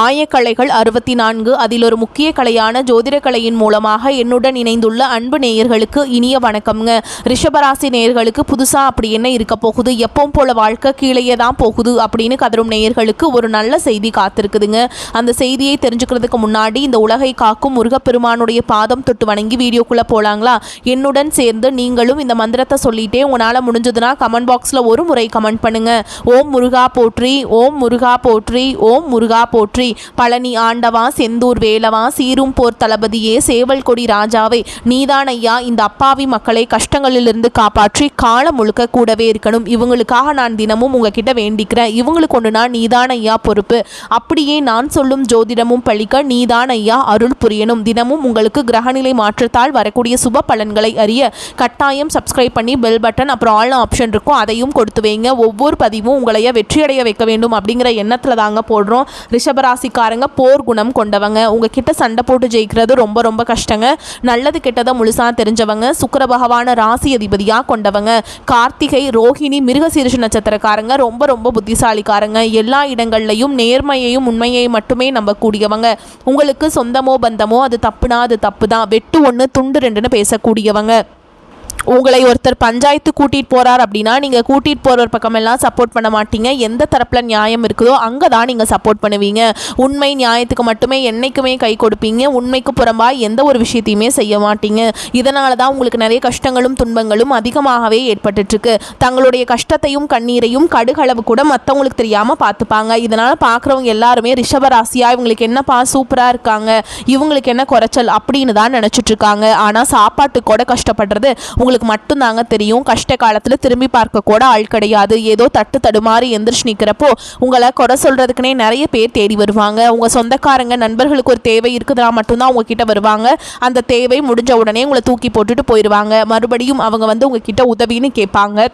ஆயக்கலைகள் 64 அதில் ஒரு முக்கிய கலையான ஜோதிடக்கலையின் மூலமாக என்னுடன் இணைந்துள்ள அன்பு நேயர்களுக்கு இனிய வணக்கம்ங்க. ரிஷபராசி நேயர்களுக்கு புதுசாக அப்படி என்ன இருக்க போகுது, எப்பவும் போல வாழ்க்கை கீழே தான் போகுது அப்படின்னு கதரும் நேயர்களுக்கு ஒரு நல்ல செய்தி காத்திருக்குதுங்க. அந்த செய்தியை தெரிஞ்சுக்கிறதுக்கு முன்னாடி இந்த உலகை காக்கும் முருகப்பெருமானுடைய பாதம் தொட்டு வணங்கி வீடியோக்குள்ளே போகலாங்களா? என்னுடன் சேர்ந்து நீங்களும் இந்த மந்திரத்தை சொல்லிட்டே உங்களால் முடிஞ்சதுன்னா கமெண்ட் பாக்ஸில் ஒரு முறை கமெண்ட் பண்ணுங்க. ஓம் முருகா போற்றி, ஓம் முருகா போற்றி, ஓம் முருகா போற்றி. பழனி ஆண்டவா, செந்தூர் வேலவா, சீரும் போர் தளபதியே, சேவல் கொடி ராஜாவே, நீதான் ஐயா இந்த அப்பாவி மக்களை கஷ்டங்களிலிருந்து காப்பாற்றி காலம் முழுக்க கூடவே இருக்கணும். இவங்களுக்காக நான் தினமும் உங்ககிட்ட வேண்டிக்கிறேன். இவங்களுக்கு ஒன்றுனா நீதான் ஐயா பொறுப்பு. அப்படியே நான் சொல்லும் ஜோதிடமும் பழிக்க நீதான் ஐயா அருள் புரியணும். தினமும் உங்களுக்கு கிரகநிலை மாற்றத்தால் வரக்கூடிய சுப பலன்களை அறிய கட்டாயம் சப்ஸ்கிரைப் பண்ணி பெல் பட்டன் அப்புறம் ஆல் ஆப்ஷன் இருக்கும், அதையும் கொடுத்து வைங்க. ஒவ்வொரு பதிவும் உங்களைய வெற்றியடைய வைக்க வேண்டும் அப்படிங்கிற எண்ணத்தில் தாங்க போடுறோம். ரிஷபராசிக்காரங்க போர் குணம் கொண்டவங்க. உங்ககிட்ட சண்டை போட்டு ஜெயிக்கிறது ரொம்ப ரொம்ப கஷ்டங்க. நல்லது கெட்டதை முழுசா தெரிஞ்சவங்க. சுக்கிர பகவான ராசி அதிபதியாக கொண்டவங்க. கார்த்திகை, ரோஹிணி, மிருகசீரிஷ நட்சத்திரக்காரங்க ரொம்ப ரொம்ப புத்திசாலிக்காரங்க. எல்லா இடங்கள்லையும் நேர்மையையும் உண்மையையும் மட்டுமே நம்பக்கூடியவங்க. உங்களுக்கு சொந்தமோ பந்தமோ அது தப்புனா அது தப்பு தான், வெட்டு ஒன்று துண்டு ரெண்டுன்னு பேசக்கூடியவங்க. உங்களை ஒருத்தர் பஞ்சாயத்து கூட்டிகிட்டு போகிறார் அப்படின்னா நீங்கள் கூட்டிகிட்டு போகிற பக்கமெல்லாம் சப்போர்ட் பண்ண மாட்டீங்க. எந்த தரப்பில் நியாயம் இருக்குதோ அங்கே தான் நீங்கள் சப்போர்ட் பண்ணுவீங்க. உண்மை நியாயத்துக்கு மட்டுமே என்றைக்குமே கை கொடுப்பீங்க. உண்மைக்கு புறம்பாக எந்த ஒரு விஷயத்தையுமே செய்ய மாட்டீங்க. இதனால தான் உங்களுக்கு நிறைய கஷ்டங்களும் துன்பங்களும் அதிகமாகவே ஏற்பட்டுருக்கு. தங்களுடைய கஷ்டத்தையும் கண்ணீரையும் கடுகளவு கூட மற்றவங்களுக்கு தெரியாமல் பார்த்துப்பாங்க. இதனால் பார்க்குறவங்க எல்லாருமே ரிஷபராசியா இவங்களுக்கு என்னப்பா சூப்பராக இருக்காங்க, இவங்களுக்கு என்ன குறைச்சல் அப்படின்னு தான் நினச்சிட்ருக்காங்க. ஆனால் சாப்பாட்டுக்கு கூட கஷ்டப்படுறது உங்களுக்கு மட்டும்தாங்க தெரியும். கஷ்ட காலத்தில் திரும்பி பார்க்க கூட ஆள் கிடையாது. ஏதோ தட்டு தடுமாறி எந்திரிச்சு நிற்கிறப்போ உங்களை குறை சொல்கிறதுக்குனே நிறைய பேர் தேடி வருவாங்க. உங்கள் சொந்தக்காரங்க நண்பர்களுக்கு ஒரு தேவை இருக்குதுன்னா மட்டும்தான் உங்ககிட்ட வருவாங்க. அந்த தேவை முடிஞ்ச உடனே உங்களை தூக்கி போட்டுட்டு போயிடுவாங்க. மறுபடியும் அவங்க வந்து உங்ககிட்ட உதவின்னு கேட்பாங்க.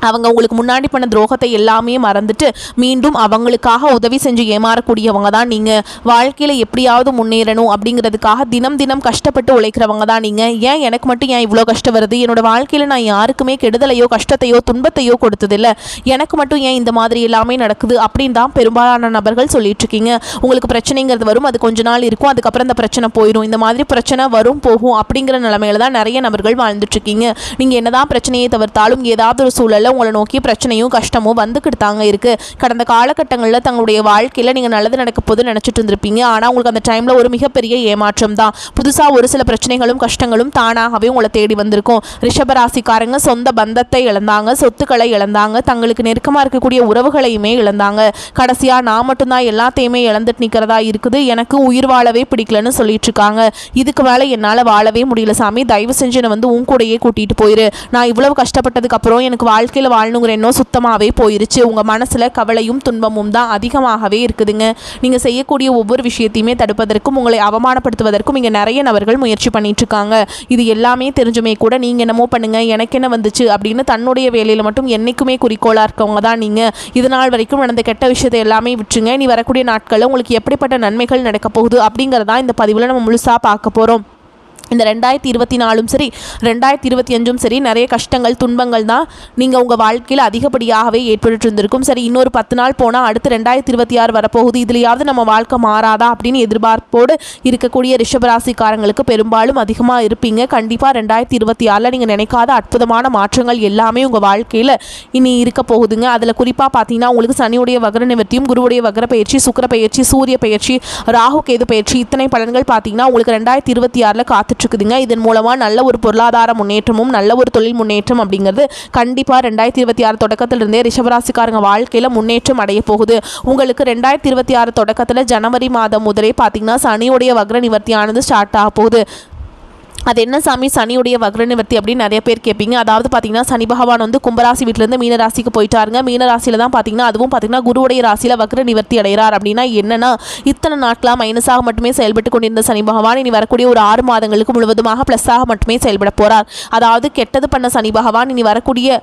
அவங்க உங்களுக்கு முன்னாடி பண்ண துரோகத்தை எல்லாமே மறந்துட்டு மீண்டும் அவங்களுக்காக உதவி செஞ்சு ஏமாறக்கூடியவங்க தான் நீங்கள். வாழ்க்கையில் எப்படியாவது முன்னேறணும் அப்படிங்கிறதுக்காக தினம் தினம் கஷ்டப்பட்டு உழைக்கிறவங்க தான் நீங்கள். ஏன் எனக்கு மட்டும் ஏன் இவ்வளோ கஷ்டம் வருது, என்னோடய வாழ்க்கையில் நான் யாருக்குமே கெடுதலையோ கஷ்டத்தையோ துன்பத்தையோ கொடுத்ததில்லை, எனக்கு மட்டும் ஏன் இந்த மாதிரி எல்லாமே நடக்குது அப்படின்னு தான் பெரும்பாலான நபர்கள் சொல்லிட்டுருக்கீங்க. உங்களுக்கு பிரச்சனைங்கிறது வரும், அது கொஞ்ச நாள் இருக்கும், அதுக்கப்புறம் இந்த பிரச்சனை போயிடும். இந்த மாதிரி பிரச்சனை வரும் போகும் அப்படிங்கிற நிலைமையில தான் நிறைய நபர்கள் வாழ்ந்துட்டுருக்கீங்க. நீங்கள் என்னதான் பிரச்சனையை தவிர்த்தாலும் ஏதாவது ஒரு சூழல் உங்களை நோக்கி பிரச்சனையும் கஷ்டமும் வந்துக்கிட்டு தாங்க இருக்குது. கடந்த காலகட்டங்களில் தங்களுடைய வாழ்க்கையில் நீங்கள் நல்லது நடக்க போது நினச்சிட்டு இருந்திருப்பீங்க. ஆனால் உங்களுக்கு அந்த டைமில் ஒரு மிகப்பெரிய ஏமாற்றம் தான். புதுசாக ஒரு சில பிரச்சனைகளும் கஷ்டங்களும் தானாகவே உங்களை தேடி வந்திருக்கும். ரிஷபராசிக்காரங்க சொந்த பந்தத்தை இழந்தாங்க, சொத்துக்களை இழந்தாங்க, தங்களுக்கு நெருக்கமாக இருக்கக்கூடிய உறவுகளையுமே இழந்தாங்க. கடைசியாக நான் மட்டும்தான் எல்லாத்தையுமே இழந்துட்டு நிற்கிறதா இருக்குது, எனக்கு உயிர் வாழவே பிடிக்கலன்னு சொல்லிட்டு இருக்காங்க. இதுக்கு மேலே என்னால் வாழவே முடியல சாமி, தயவு செஞ்சு என்னை வந்து உன் கூடையே கூட்டிகிட்டு போயிரு. நான் இவ்வளவு கஷ்டப்பட்டதுக்கு அப்புறம் எனக்கு வாழ்க்கையில் வாழணுங்கிற எண்ணம் சுத்தமாகவே போயிருச்சு. உங்கள் மனசில் கவலையும் துன்பமும் தான் அதிகமாகவே இருக்குதுங்க. நீங்கள் செய்யக்கூடிய ஒவ்வொரு விஷயத்தையுமே தடுப்பதற்கும் உங்களை அவமானப்படுத்துவதற்கும் இங்கே நிறைய நபர்கள் முயற்சி பண்ணிட்டு இருக்காங்க. இது எல்லாமே தெரிஞ்சுமே கூட நீங்கள் என்னமோ பண்ணுங்க எனக்கு என்ன வந்துச்சு அப்படின்னு தன்னுடைய வேலையில் மட்டும் என்றைக்குமே குறிக்கோளாக இருக்கவங்க தான் நீங்கள். இது நாள் வரைக்கும் நடந்த கெட்ட விஷயத்தை எல்லாமே விட்டுருங்க. நீ வரக்கூடிய நாட்களில் உங்களுக்கு எப்படிப்பட்ட நன்மைகள் நடக்க போகுது அப்படிங்கிறதா இந்த பதிவில் நம்ம முழுசாக பார்க்க போகிறோம். இந்த 2024 சரி 2025 சரி நிறைய கஷ்டங்கள் துன்பங்கள் தான் நீங்கள் உங்கள் வாழ்க்கையில் அதிகப்படியாகவே ஏற்பட்டு இருந்திருக்கும். சரி இன்னொரு 10 நாள் போனால் அடுத்து 2026 வரப்போகுது, இதுலையாவது நம்ம வாழ்க்கை மாறாதா அப்படின்னு எதிர்பார்ப்போடு இருக்கக்கூடிய ரிஷபராசிக்காரங்களுக்கு பெரும்பாலும் அதிகமாக இருப்பீங்க. கண்டிப்பாக 2026 நீங்கள் நினைக்காத அற்புதமான மாற்றங்கள் எல்லாமே உங்கள் வாழ்க்கையில் இனி இருக்க போகுதுங்க. அதில் குறிப்பாக பார்த்தீங்கன்னா உங்களுக்கு சனியுடைய வக்ர நிவர்த்தியும், குருவுடைய வக்ர பயிற்சி, சுக்கிர பயிற்சி, சூரிய பயிற்சி, ராகு கேது பயிற்சி, இத்தனை பலன்கள் பார்த்தீங்கன்னா உங்களுக்கு 2026 காத்துட்டு இருக்குதுங்க. இதன் மூலமாக நல்ல ஒரு பொருளாதார முன்னேற்றமும் நல்ல ஒரு தொழில் முன்னேற்றம் அப்படிங்கிறது கண்டிப்பாக 2026 தொடக்கத்திலிருந்தே ரிஷபராசிக்காரங்க வாழ்க்கையில் முன்னேற்றம் அடைய போகுது. உங்களுக்கு 2026 தொடக்கத்தில் ஜனவரி மாதம் முதலே பார்த்தீங்கன்னா சனியுடைய வக்ர நிவர்த்தியானது ஸ்டார்ட் ஆக போகுது. அது என்ன சாமி சனியுடைய வக்ர நிவர்த்தி அப்படின்னு நிறைய பேர் கேட்பீங்க. அதாவது பார்த்தீங்கன்னா சனி பகவான் வந்து கும்பராசி வீட்டிலேருந்து மீனராசிக்கு போயிட்டாருங்க. மீனராசியில் தான் பார்த்தீங்கன்னா அதுவும் பார்த்தீங்கன்னா குருவுடைய ராசியில் வக்ர நிவர்த்தி அடைகிறார். அப்படின்னா என்னன்னா இத்தனை நாட்களாக மைனஸாக மட்டுமே செயல்பட்டு கொண்டிருந்த சனி பகவான் இனி வரக்கூடிய ஒரு 6 மாதங்களுக்கு முழுவதுமாக ப்ளஸ்ஸாக மட்டுமே செயல்பட போகிறார். அதாவது கெட்டது பண்ண சனி பகவான் இனி வரக்கூடிய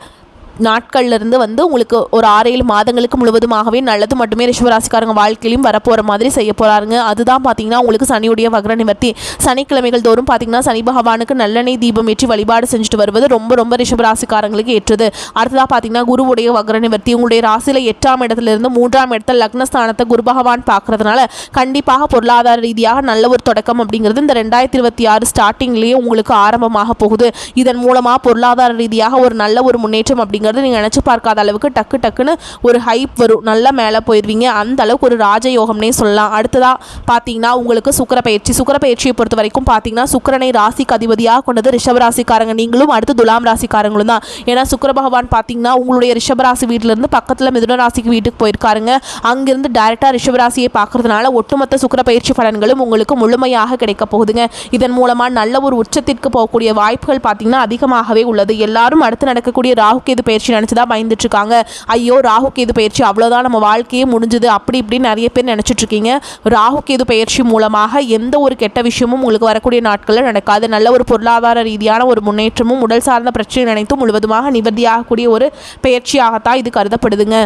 நாட்கள்லேருந்து வந்து உங்களுக்கு ஒரு 6-7 மாதங்களுக்கு முழுவதுமாகவே நல்லது மட்டுமே ரிஷபராசிக்காரங்க வாழ்க்கையிலும் வரப்போகிற மாதிரி செய்ய போகிறாருங்க. அதுதான் பார்த்தீங்கன்னா உங்களுக்கு சனியுடைய வக்ர நிவர்த்தி. சனிக்கிழமைகள் தோறும் பார்த்தீங்கன்னா சனி பகவானுக்கு நல்லெண்ணெய் தீபம் ஏற்றி வழிபாடு செஞ்சுட்டு வருவது ரொம்ப ரொம்ப ரிஷபராசிக்காரங்களுக்கு ஏற்றது. அடுத்ததாக பார்த்தீங்கன்னா குருவுடைய வக்ர நிவர்த்தி. உங்களுடைய ராசியில் 8ஆம் இடத்துலேருந்து 3ஆம் இடத்துல லக்னஸ்தானத்தை குரு பகவான் பார்க்கறதுனால கண்டிப்பாக பொருளாதார ரீதியாக நல்ல ஒரு தொடக்கம் அப்படிங்கிறது இந்த 2026 ஸ்டார்டிங்லேயே உங்களுக்கு ஆரம்பமாக போகுது. இதன் மூலமாக பொருளாதார ரீதியாக ஒரு நல்ல ஒரு முன்னேற்றம் அப்படிங்கிறது நீங்கள் நினச்சி பார்க்காத அளவுக்கு டக்குன்னு ஒரு ஹைப் வரும். நல்லா மேலே போயிடுவீங்க. அந்த அளவுக்கு ஒரு ராஜயோகம்னே சொல்லலாம். அடுத்ததாக பார்த்தீங்கன்னா உங்களுக்கு சுக்கிரப்பெயர்ச்சியை பொறுத்த வரைக்கும் பார்த்தீங்கன்னா சுக்கிரனை ராசிக்கு அதிபதியாக கொண்டது ரிஷபராசிக்காரங்க நீங்களும், அடுத்து துலாம் ராசிக்காரங்களும் தான். ஏன்னா சுக்கிர பகவான் பார்த்தீங்கன்னா உங்களுடைய ரிஷபராசி வீட்டிலேருந்து பக்கத்தில் மிதுன ராசிக்கு வீட்டுக்கு போயிருக்காருங்க. அங்கிருந்து டைரெக்டாக ரிஷபராசியை பார்க்கறதுனால ஒட்டுமொத்த சுக்கிரப்பெயர்ச்சி பலன்களும் உங்களுக்கு முழுமையாக கிடைக்க போகுதுங்க. இதன் மூலமாக நல்ல ஒரு உச்சத்திற்கு போகக்கூடிய வாய்ப்புகள் பார்த்தீங்கன்னா அதிகமாகவே உள்ளது. எல்லாரும் அடுத்து நடக்கக்கூடிய ராகுகேது பயிற்சி நினச்சிதான் பயந்துட்டு இருக்காங்க. ஐயோ ராகுகேது பயிற்சி அவ்வளோதான், நம்ம வாழ்க்கையே முடிஞ்சுது அப்படி இப்படின்னு நிறைய பேர் நினச்சிட்டு இருக்கீங்க. ராகுகேது பயிற்சி மூலமாக எந்த ஒரு கெட்ட விஷயமும் உங்களுக்கு வரக்கூடிய நாட்களில் நடக்காது. நல்ல ஒரு பொருளாதார ரீதியான ஒரு முன்னேற்றமும் உடல் சார்ந்த பிரச்சனை நினைத்தும் முழுவதுமாக நிவர்த்தியாகக்கூடிய ஒரு பயிற்சியாகத்தான் இது கருதப்படுதுங்க.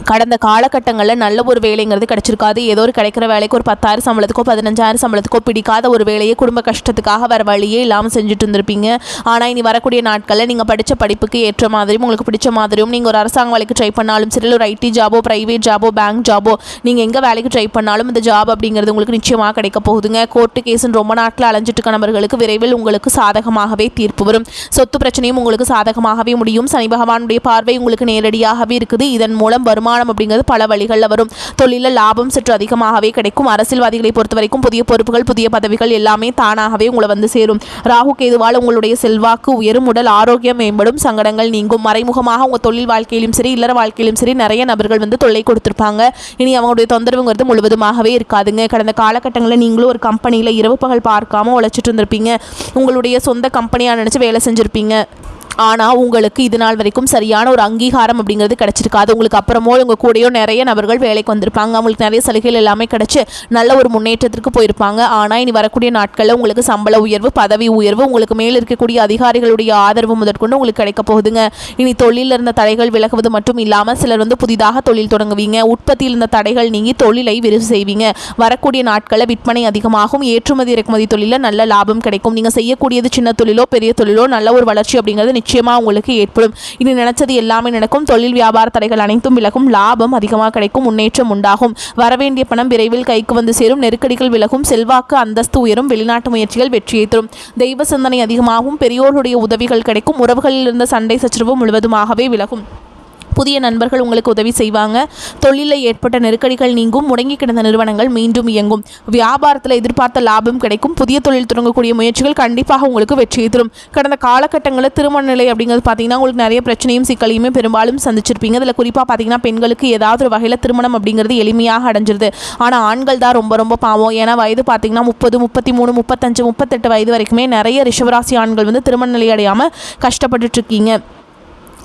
கடந்த காலகட்டங்களில் நல்ல ஒரு வேலைங்கிறது கிடச்சிருக்காது. ஏதோ ஒரு கிடைக்கிற வேலைக்கு ஒரு 10,000 சம்பளத்துக்கோ 15,000 சம்பளத்துக்கோ பிடிக்காத ஒரு வேலையை குடும்ப கஷ்டத்துக்காக வேறு வழியே இல்லாமல் செஞ்சுட்டு இருந்திருப்பீங்க. ஆனால் இனி வரக்கூடிய நாட்களில் நீங்கள் படித்த படிப்புக்கு ஏற்ற மாதிரியும் உங்களுக்கு பிடிச்ச மாதிரியும் நீங்கள் ஒரு அரசாங்க வேலைக்கு ட்ரை பண்ணாலும் சரி, ஒரு ஐடி ஜாபோ, ப்ரைவேட் ஜாபோ, பேங்க் ஜாபோ, நீங்கள் எங்கே வேலைக்கு ட்ரை பண்ணாலும் இந்த ஜாப் அப்படிங்கிறது உங்களுக்கு நிச்சயமாக கிடைக்க போகுதுங்க. கோர்ட்டு கேஸுன்னு ரொம்ப நாட்டில் அலைஞ்சிட்டு இருக்க நபர்களுக்கு விரைவில் உங்களுக்கு சாதகமாகவே தீர்ப்பு வரும். சொத்து பிரச்சனையும் உங்களுக்கு சாதகமாகவே முடியும். சனி பகவானுடைய பார்வை உங்களுக்கு நேரடியாகவே இருக்குது. இதன் மூலம் வருமானம் அப்படிங்கிறது பல வழிகளில் வரும். தொழிலில் லாபம் சற்று அதிகமாகவே கிடைக்கும். அரசியல்வாதிகளை பொறுத்த வரைக்கும் புதிய பொறுப்புகள், புதிய பதவிகள் எல்லாமே தானாகவே உங்களை வந்து சேரும். ராகு கேதுவால் உங்களுடைய செல்வாக்கு உயரும், உடல் ஆரோக்கியம் மேம்படும், சங்கடங்கள் நீங்கும். மறைமுகமாக உங்கள் தொழில் வாழ்க்கையிலும் சரி, இல்லற வாழ்க்கையிலும் சரி நிறைய நபர்கள் வந்து தொல்லை கொடுத்துருப்பாங்க. இனி அவங்களுடைய தொந்தரவுங்கிறது முழுவதுமாகவே இருக்காதுங்க. கடந்த காலகட்டங்களில் நீங்களும் ஒரு கம்பெனியில் இரவு பகல் பார்க்காம உழைச்சிட்டு இருந்திருப்பீங்க. உங்களுடைய சொந்த கம்பெனியாக நினச்சி வேலை செஞ்சுருப்பீங்க. ஆனால் உங்களுக்கு இது நாள் வரைக்கும் சரியான ஒரு அங்கீகாரம் அப்படிங்கிறது கிடச்சிருக்காது. உங்களுக்கு அப்புறமோ உங்கள் கூடயோ நிறைய நபர்கள் வேலைக்கு வந்திருப்பாங்க. அவங்களுக்கு நிறைய சலுகைகள் எல்லாமே கிடச்சி நல்ல ஒரு முன்னேற்றத்திற்கு போயிருப்பாங்க. ஆனால் இனி வரக்கூடிய நாட்களில் உங்களுக்கு சம்பள உயர்வு, பதவி உயர்வு, உங்களுக்கு மேல் இருக்கக்கூடிய அதிகாரிகளுடைய ஆதரவு முதற்கொண்டு உங்களுக்கு கிடைக்க போகுதுங்க. இனி தொழிலில் இருந்த தடைகள் விலகுவது மட்டும் இல்லாமல் சிலர் வந்து புதிதாக தொழில் தொடங்குவீங்க. உற்பத்தியில் இருந்த தடைகள் நீங்கி தொழிலை விரிவு செய்வீங்க. வரக்கூடிய நாட்களில் விற்பனை அதிகமாகும். ஏற்றுமதி இறக்குமதி தொழிலில் நல்ல லாபம் கிடைக்கும். நீங்கள் செய்யக்கூடியது சின்ன தொழிலோ பெரிய தொழிலோ நல்ல ஒரு வளர்ச்சி அப்படிங்கிறது நிச்சயமாக உங்களுக்கு ஏற்படும். இனி நினைச்சது எல்லாமே நடக்கும். தொழில் வியாபார தடைகள் அனைத்தும் விலகும். லாபம் அதிகமாக கிடைக்கும். முன்னேற்றம் உண்டாகும். வரவேண்டிய பணம் விரைவில் கைக்கு வந்து சேரும். நெருக்கடிகள் விலகும். செல்வாக்கு அந்தஸ்து உயரும். வெளிநாட்டு முயற்சிகள் வெற்றியை தரும். தெய்வ சிந்தனை அதிகமாகும். பெரியோருடைய உதவிகள் கிடைக்கும். உறவுகளில் இருந்த சண்டை சச்சரவு முழுவதுமாகவே விலகும். புதிய நண்பர்கள் உங்களுக்கு உதவி செய்வாங்க. தொழிலில் ஏற்பட்ட நெருக்கடிகள் நீங்கும். முடங்கி கிடந்த நிறுவனங்கள் மீண்டும் இயங்கும். வியாபாரத்தில் எதிர்பார்த்த லாபம் கிடைக்கும். புதிய தொழில் தொடங்கக்கூடிய முயற்சிகள் கண்டிப்பாக உங்களுக்கு வெற்றியை தரும். கடந்த காலகட்டங்களில் திருமண நிலை அப்படிங்கிறது பார்த்தீங்கன்னா உங்களுக்கு நிறைய பிரச்சனையும் சிக்கலையுமே பெரும்பாலும் சந்திச்சிருப்பீங்க. அதில் குறிப்பாக பார்த்தீங்கன்னா பெண்களுக்கு ஏதாவது ஒரு வகையில் திருமணம் அப்படிங்கிறது எளிமையாக அடைஞ்சிருது. ஆனால் ஆண்கள் தான் ரொம்ப ரொம்ப பாவம். ஏன்னா வயது பார்த்தீங்கன்னா 30, 33, 35, 38 வயது வரைக்குமே நிறைய ரிஷபராசி ஆண்கள் வந்து திருமண நிலை அடையாமல் கஷ்டப்பட்டுட்டு இருக்கீங்க.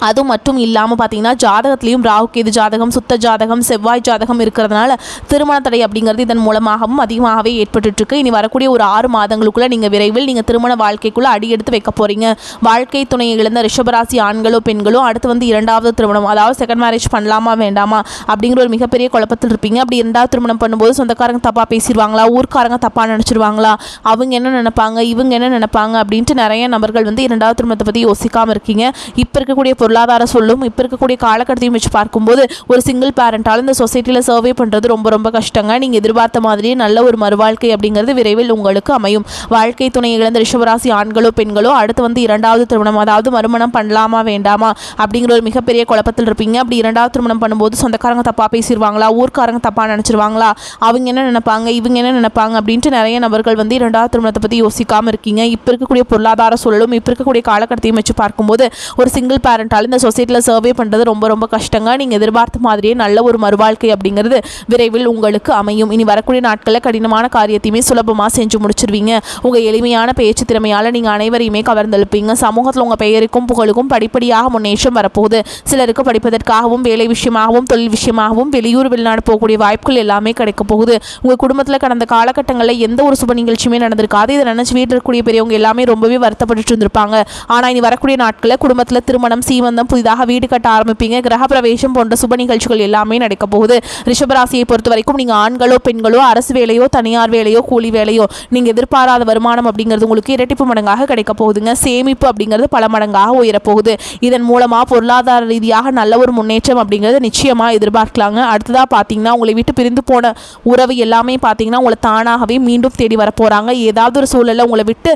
அது மட்டும் இல்லாமல் பார்த்தீங்கன்னா ஜாதகத்திலையும் ராகுகேது ஜாதகம், சுத்த ஜாதகம், செவ்வாய் ஜாதகம் இருக்கிறதுனால திருமண தடை அப்படிங்கிறது இதன் மூலமாகவும் அதிகமாகவே ஏற்பட்டுருக்கு. இனி வரக்கூடிய ஒரு 6 மாதங்களுக்குள்ளே நீங்கள் விரைவில் நீங்கள் திருமண வாழ்க்கைக்குள்ளே அடி எடுத்து வைக்க போகிறீங்க. வாழ்க்கை துணையை இழந்த ரிஷபராசி ஆண்களோ பெண்களோ அடுத்து வந்து 2வது திருமணம், அதாவது செகண்ட் மேரேஜ் பண்ணலாமா வேண்டாமா அப்படிங்கிற ஒரு மிகப்பெரிய குழப்பத்தில் இருப்பீங்க. அப்படி 2வது திருமணம் பண்ணும்போது சொந்தக்காரங்க தப்பாக பேசிடுவாங்களா, ஊர்க்காரங்க தப்பாக நினச்சிடுவாங்களா, அவங்க என்ன நினைப்பாங்க, இவங்க என்ன நினைப்பாங்க அப்படின்ட்டு நிறைய நபர்கள் வந்து 2வது திருமணத்தை பற்றி யோசிக்காமல் இருக்கீங்க. இப்போ இருக்கக்கூடிய பொருளாதார சொல்லும் இப்போ இருக்கக்கூடிய காலகட்டத்தையும் வச்சு பார்க்கும்போது ஒரு சிங்கிள் பேரண்டால் இந்த சொசைட்டியில் சர்வே பண்ணுறது ரொம்ப ரொம்ப கஷ்டங்க. நீங்கள் எதிர்பார்த்த மாதிரியே நல்ல ஒரு மறுவாழ்க்கை அப்படிங்கிறது விரைவில் உங்களுக்கு அமையும். வாழ்க்கை துணை இழந்த ரிஷபராசி ஆண்களோ பெண்களோ அடுத்து வந்து 2வது திருமணம், அதாவது மறுமணம் பண்ணலாமா வேண்டாமா அப்படிங்கிற ஒரு மிகப்பெரிய குழப்பத்தில் இருப்பீங்க. அப்படி 2வது திருமணம் பண்ணும்போது சொந்தக்காரங்க தப்பாக பேசிடுவாங்களா, ஊர்க்காரங்க தப்பாக நினச்சிருவாங்களா, அவங்க என்ன நினைப்பாங்க, இவங்க என்ன நினைப்பாங்க அப்படின்ட்டு நிறைய நபர்கள் வந்து 2வது திருமணத்தை பற்றி யோசிக்காமல் இருக்கீங்க. இப்போ இருக்கக்கூடிய பொருளாதார சூழலும் இப்போ இருக்கக்கூடிய காலகட்டத்தையும் வச்சு பார்க்கும்போது ஒரு சிங்கிள் பேரண்டால் இந்த சொசைட்டியில் சர்வே பண்ணுறது ரொம்ப ரொம்ப கஷ்டங்க. நீங்கள் எதிர்பார்த்த மாதிரியே நல்ல ஒரு மறுவாழ்க்கை அப்படிங்கிறது விரைவில் உங்களுக்கு அமையும். இனி வரக்கூடிய நாட்களில் கடினமான காரியத்தையுமே சுலபமாக செஞ்சு முடிச்சிருவீங்க. உங்கள் எளிமையான பேச்சு திறமையால் நீங்கள் அனைவரையுமே கவர்ந்தெழுப்பீங்க. சமூகத்தில் உங்கள் பெயருக்கும் புகழுக்கும் படிப்படியாக முன்னேற்றம் வரப்போகுது. சிலருக்கு படிப்பதற்காகவும் வேலை விஷயமாகவும் தொழில் விஷயமாகவும் வெளியூர் வெளிநாடு போகக்கூடிய வாய்ப்புகள் எல்லாமே கிடைக்க போகுது. உங்கள் குடும்பத்தில் கடந்த காலகட்டங்களில் எந்த ஒரு சுப நிகழ்ச்சியுமே நடந்திருக்காது. இதை நினச்சி வீட்டில் இருக்கக்கூடிய பெரியவங்க எல்லாமே ரொம்பவே வருத்தப்பட்டு இருந்திருப்பாங்க. ஆனால் இனி வரக்கூடிய நாட்களில் குடும்பத்தில் திருமணம், சீமந்தம், பந்தம், புதிதாக வீடு கட்ட ஆரம்பிப்பீங்க. கிரகப்பிரவேசம் போன்ற சுப நிகழ்ச்சிகள் எல்லாமே நடக்க போகுது. ரிஷபராசியை பொறுத்த வரைக்கும் நீங்கள் ஆண்களோ பெண்களோ அரசு வேலையோ தனியார் வேலையோ கூலி வேலையோ நீங்கள் எதிர்பாராத வருமானம் அப்படிங்கிறது உங்களுக்கு இரட்டிப்பு மடங்காக கிடைக்க போகுதுங்க. சேமிப்பு அப்படிங்கிறது பல மடங்காக உயரப்போகுது. இதன் மூலமாக பொருளாதார ரீதியாக நல்ல ஒரு முன்னேற்றம் அப்படிங்கிறது நிச்சயமாக எதிர்பார்க்கலாங்க. அடுத்ததாக பார்த்தீங்கன்னா உங்களை விட்டு பிரிந்து போன உறவு எல்லாமே பார்த்தீங்கன்னா உங்களை தானாகவே மீண்டும் தேடி வரப்போகிறாங்க. ஏதாவது ஒரு சூழலில் உங்களை விட்டு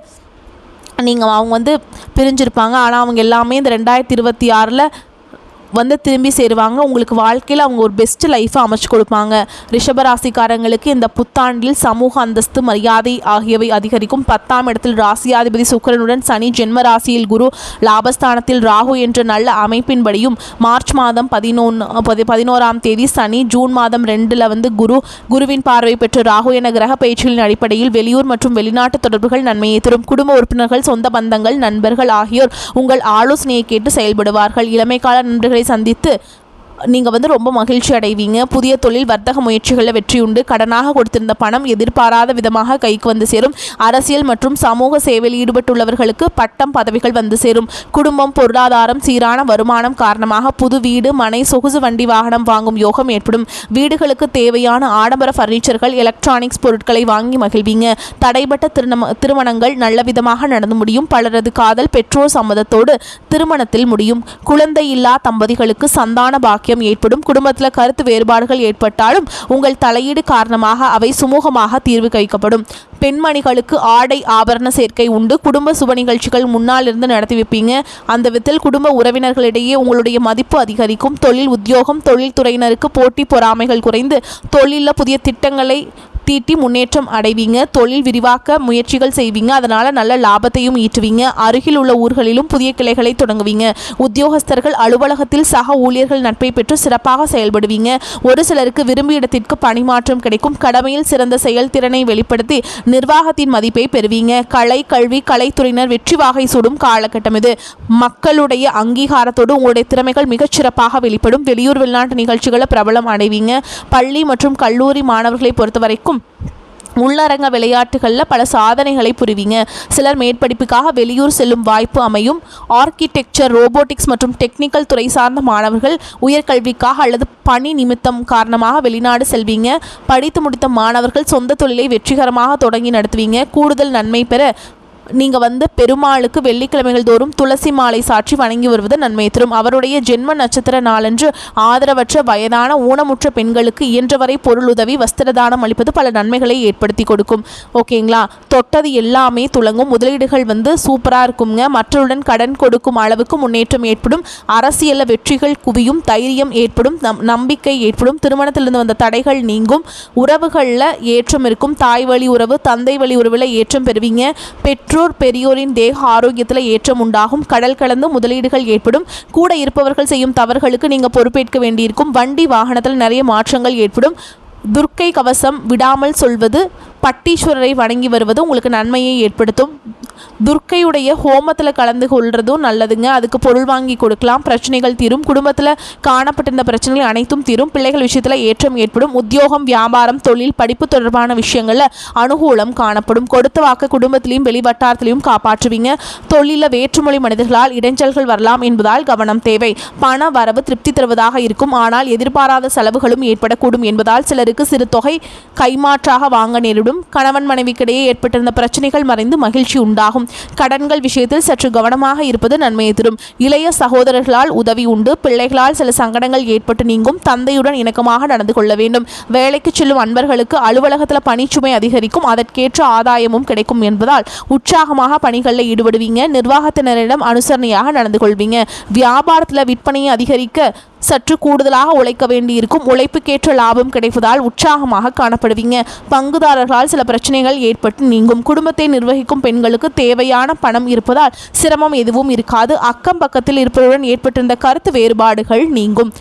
அவங்க பிரிஞ்சிருப்பாங்க. ஆனால் அவங்க எல்லாமே இந்த 2026 திரும்பி சேருவாங்க. உங்களுக்கு வாழ்க்கையில் அவங்க ஒரு பெஸ்ட் லைஃப்பை அமைச்சு கொடுப்பாங்க. ரிஷபராசிக்காரங்களுக்கு இந்த புத்தாண்டில் சமூக அந்தஸ்து, மரியாதை ஆகியவை அதிகரிக்கும். 10ஆம் இடத்தில் ராசியாதிபதி சுக்கிரனுடன் சனி, ஜென்ம ராசியில் குரு, லாபஸ்தானத்தில் ராகு என்ற நல்ல அமைப்பின்படியும் மார்ச் மாதம் 11ஆம் தேதி சனி, ஜூன் மாதம் 2 குருவின் பார்வை பெற்ற ராகு என கிரக பயிற்சிகளின் அடிப்படையில் வெளியூர் மற்றும் வெளிநாட்டு தொடர்புகள் நன்மையை தரும். குடும்ப உறுப்பினர்கள், சொந்த பந்தங்கள், நண்பர்கள் ஆகியோர் உங்கள் ஆலோசனையை கேட்டு செயல்படுவார்கள். இளமைக்கால நண்பர்களை சந்தித்து நீங்கள் ரொம்ப மகிழ்ச்சி அடைவீங்க. புதிய தொழில் வர்த்தக முயற்சிகளில் வெற்றி உண்டு. கடனாக கொடுத்திருந்த பணம் எதிர்பாராத விதமாக கைக்கு வந்து சேரும். அரசியல் மற்றும் சமூக சேவையில் ஈடுபட்டுள்ளவர்களுக்கு பட்டம், பதவிகள் வந்து சேரும். குடும்பம், பொருளாதாரம், சீரான வருமானம் காரணமாக புது வீடு, மனை, சொகுசு வண்டி, வாகனம் வாங்கும் யோகம் ஏற்படும். வீடுகளுக்கு தேவையான ஆடம்பர பர்னிச்சர்கள், எலக்ட்ரானிக்ஸ் பொருட்களை வாங்கி மகிழ்வீங்க. தடைபட்ட திருமணங்கள் நல்ல விதமாக நடந்து முடியும். பலரது காதல் பெற்றோர் சம்மதத்தோடு திருமணத்தில் முடியும். குழந்தை இல்லா தம்பதிகளுக்கு சந்தான பாக்கியம் ஏற்படும். குடும்பத்தில் கருத்து வேறுபாடுகள் ஏற்பட்டாலும் உங்கள் தலையீடு காரணமாக அவை சுமூகமாக தீர்வு வைக்கப்படும். பெண்மணிகளுக்கு ஆடை ஆபரண சேர்க்கை உண்டு. குடும்ப சுப நிகழ்ச்சிகள் முன்னால் இருந்து நடத்தி வைப்பீங்க. அந்த விதத்தில் குடும்ப உறவினர்களிடையே உங்களுடைய மதிப்பு அதிகரிக்கும். தொழில், உத்தியோகம், தொழில்துறையினருக்கு போட்டி பொறாமைகள் குறைந்து தொழிலில் புதிய திட்டங்களை தீட்டி முன்னேற்றம் அடைவீங்க. தொழில் விரிவாக்க முயற்சிகள் செய்வீங்க. அதனால் நல்ல லாபத்தையும் ஈட்டுவீங்க. அருகில் உள்ள ஊர்களிலும் புதிய கிளைகளை தொடங்குவீங்க. உத்தியோகஸ்தர்கள் அலுவலகத்தில் சக ஊழியர்கள் நட்பை பெற்று சிறப்பாக செயல்படுவீங்க. ஒரு சிலருக்கு விரும்பிய இடத்திற்கு பணிமாற்றம் கிடைக்கும். கடமையில் சிறந்த செயல்திறனை வெளிப்படுத்தி நிர்வாகத்தின் மதிப்பை பெறுவீங்க. கலை, கல்வி, கலைத்துறையினர் வெற்றி வாகை சூடும் காலகட்டம் இது. மக்களுடைய அங்கீகாரத்தோடு உங்களுடைய திறமைகள் மிகச்சிறப்பாக வெளிப்படும். வெளியூர், வெளிநாட்டு நிகழ்ச்சிகளை பிரபலம் அடைவீங்க. பள்ளி மற்றும் கல்லூரி மாணவர்களை பொறுத்தவரைக்கும் உள்ளரங்க விளையாட்டுகளில் பல சாதனைகளை புரிவீங்க. சிலர் மேற்படிப்புக்காக வெளியூர் செல்லும் வாய்ப்பு அமையும். ஆர்கிடெக்சர், ரோபோட்டிக்ஸ் மற்றும் டெக்னிக்கல் துறை சார்ந்த மாணவர்கள் உயர்கல்விக்காக அல்லது பணி நிமித்தம் காரணமாக வெளிநாடு செல்வீங்க. படித்து முடித்த மாணவர்கள் சொந்த தொழிலை வெற்றிகரமாக தொடங்கி நடத்துவீங்க. கூடுதல் நன்மை பெற நீங்கள் பெருமாளுக்கு வெள்ளிக்கிழமைகள் தோறும் துளசி மாலை சாற்றி வணங்கி வருவது நன்மை தரும். அவருடைய ஜென்ம நட்சத்திர நாளன்று ஆதரவற்ற, வயதான, ஊனமுற்ற பெண்களுக்கு இயன்றவரை பொருளுதவி, வஸ்திரதானம் அளிப்பது பல நன்மைகளை ஏற்படுத்தி கொடுக்கும். ஓகேங்களா? தொட்டது எல்லாமே துலங்கும். முதலீடுகள் சூப்பராக இருக்குங்க. மற்றவருடன் கடன் கொடுக்கும் அளவுக்கு முன்னேற்றம் ஏற்படும். அரசியலில் வெற்றிகள் குவியும். தைரியம் ஏற்படும். நம்பிக்கை ஏற்படும். திருமணத்திலிருந்து வந்த தடைகள் நீங்கும். உறவுகளில் ஏற்றம் இருக்கும். தாய் வழி உறவு, தந்தை வழி உறவில் ஏற்றம் பெறுவீங்க. பெற்றோர் பெரியோரின் தேக ஆரோக்கியத்தில் ஏற்றம் உண்டாகும். கடல் கலந்து முதலீடுகள் ஏற்படும். கூட இருப்பவர்கள் செய்யும் தவறுகளுக்கு நீங்கள் பொறுப்பேற்க வேண்டியிருக்கும். வண்டி வாகனத்தில் நிறைய மாற்றங்கள் ஏற்படும். துர்க்கை கவசம் விடாமல் சொல்வது, பட்டீஸ்வரரை வணங்கி வருவது உங்களுக்கு நன்மையை ஏற்படுத்தும். துர்க்கையுடைய ஹோமத்தில் கலந்து கொள்றதும் நல்லதுங்க. அதுக்கு பொருள் வாங்கி கொடுக்கலாம். பிரச்சனைகள் தீரும். குடும்பத்தில் காணப்பட்டிருந்த பிரச்சனைகள் அனைத்தும் தீரும். பிள்ளைகள் விஷயத்தில் ஏற்றம் ஏற்படும். உத்தியோகம், வியாபாரம், தொழில், படிப்பு தொடர்பான விஷயங்களில் அனுகூலம் காணப்படும். கொடுத்த வாக்கு குடும்பத்திலையும் வெளிவட்டாரத்திலையும் காப்பாற்றுவீங்க. தொழிலில் வேற்றுமொழி மனிதர்களால் இடைஞ்சல்கள் வரலாம் என்பதால் கவனம் தேவை. பண வரவு திருப்தி தருவதாக இருக்கும். ஆனால் எதிர்பாராத செலவுகளும் ஏற்படக்கூடும் என்பதால் சிலருக்கு சிறு தொகை கைமாற்றாக வாங்க நேரிடும். கணவன் மனைவிக்கிடையே ஏற்பட்டிருந்த பிரச்சனைகள் மறைந்து மகிழ்ச்சி உண்டாகும். கடன்கள் விஷயத்தில் சற்று கவனமாக இருப்பது நன்மையை தரும். இளைய சகோதரர்களால் உதவி உண்டு. பிள்ளைகளால் சில சங்கடங்கள் ஏற்பட்டு நீங்கும். தந்தையுடன் இணக்கமாக நடந்து கொள்ள வேண்டும். வேலைக்கு செல்லும் அன்பர்களுக்கு அலுவலகத்தில் பணிச்சுமை அதிகரிக்கும். அதற்கேற்ற ஆதாயமும் கிடைக்கும் என்பதால் உற்சாகமாக பணிகளில் ஈடுபடுவீங்க. நிர்வாகத்தினரிடம் அனுசரணையாக நடந்து கொள்வீங்க. வியாபாரத்தில் விற்பனையை அதிகரிக்க சற்று கூடுதலாக உழைக்க வேண்டியிருக்கும். உழைப்புக்கேற்ற லாபம் கிடைப்பதால் உற்சாகமாக காணப்படுவீங்க. பங்குதாரர்களால் சில பிரச்சனைகள் ஏற்பட்டு நீங்கும். குடும்பத்தை நிர்வகிக்கும் பெண்களுக்கு தேவையான பணம் இருப்பதால் சிரமம் எதுவும் இருக்காது. அக்கம் பக்கத்தில் இருப்பவருடன் ஏற்பட்டிருந்த கருத்து வேறுபாடுகள் நீங்கும்.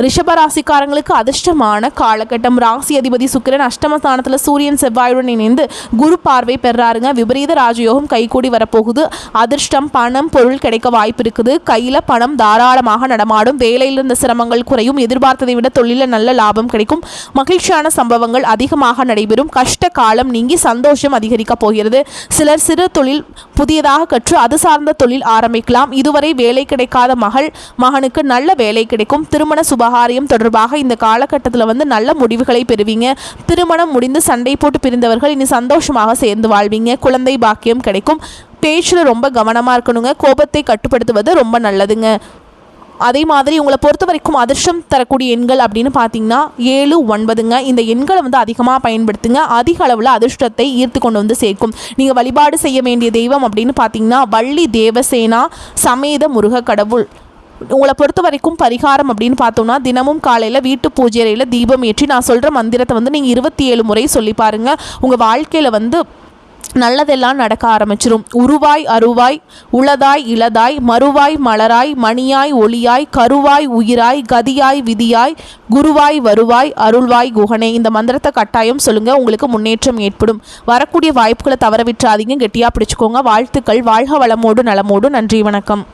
ரிஷபராசிக்காரங்களுக்கு அதிர்ஷ்டமான காலகட்டம். ராசி அதிபதி சுக்கிரன் அஷ்டமஸ்தானத்தில் சூரியன் செவ்வாயுடன் இணைந்து குரு பார்வை பெறாருங்க. விபரீத ராஜயோகம் கைகூடி வரப்போகுது. அதிர்ஷ்டம், பணம், பொருள் கிடைக்க வாய்ப்பு இருக்குது. கையில் பணம் தாராளமாக நடமாடும். வேலையில் இருந்த சிரமங்கள் குறையும். எதிர்பார்த்ததை விட தொழிலில் நல்ல லாபம் கிடைக்கும். மகிழ்ச்சியான சம்பவங்கள் அதிகமாக நடைபெறும். கஷ்ட காலம் நீங்கி சந்தோஷம் அதிகரிக்க போகிறது. சிலர் சிறு தொழில் புதியதாக கற்று அது சார்ந்த தொழில் ஆரம்பிக்கலாம். இதுவரை வேலை கிடைக்காத மகனுக்கு நல்ல வேலை கிடைக்கும். திருமண சுபகாரியம் தொடர்பாக இந்த காலகட்டத்தில் நல்ல முடிவுகளை பெறுவீங்க. திருமணம் முடிந்து சண்டை போட்டு பிரிந்தவர்கள் இனி சந்தோஷமாக சேர்ந்து வாழ்வீங்க. குழந்தை பாக்கியம் கிடைக்கும். பேச்சில் ரொம்ப கவனமாக இருக்கணுங்க. கோபத்தை கட்டுப்படுத்துவது ரொம்ப நல்லதுங்க. அதே மாதிரி உங்களை பொறுத்த வரைக்கும் அதிர்ஷ்டம் தரக்கூடிய எண்கள் அப்படின்னு பார்த்தீங்கன்னா 7, 9ங்க. இந்த எண்களை அதிகமாக பயன்படுத்துங்க. அதிக அளவில் அதிர்ஷ்டத்தை ஈர்த்து கொண்டு சேர்க்கும். நீங்கள் வழிபாடு செய்ய வேண்டிய தெய்வம் அப்படின்னு பார்த்தீங்கன்னா வள்ளி தேவசேனா சமேத முருக கடவுள். உங்களை பொறுத்த வரைக்கும் பரிகாரம் அப்படின்னு பார்த்தோம்னா தினமும் காலையில் வீட்டு பூஜை அறையில் தீபம் ஏற்றி நான் சொல்கிற மந்திரத்தை நீங்கள் 27 முறை சொல்லி பாருங்கள். உங்கள் வாழ்க்கையில் நல்லதெல்லாம் நடக்க ஆரம்பிச்சிடும். உருவாய் அருவாய் உளதாய் இளதாய் மறுவாய் மலராய் மணியாய் ஒளியாய் கருவாய் உயிராய் கதியாய் விதியாய் குருவாய் வருவாய் அருள்வாய் குகனே. இந்த மந்திரத்தை கட்டாயம் சொல்லுங்கள். உங்களுக்கு முன்னேற்றம் ஏற்படும். வரக்கூடிய வாய்ப்புகளை தவற விட்டுறாதீங்க. கெட்டியாக பிடிச்சிக்கோங்க. வாழ்த்துக்கள். வாழ்க வளமோடு நலமோடு. நன்றி, வணக்கம்.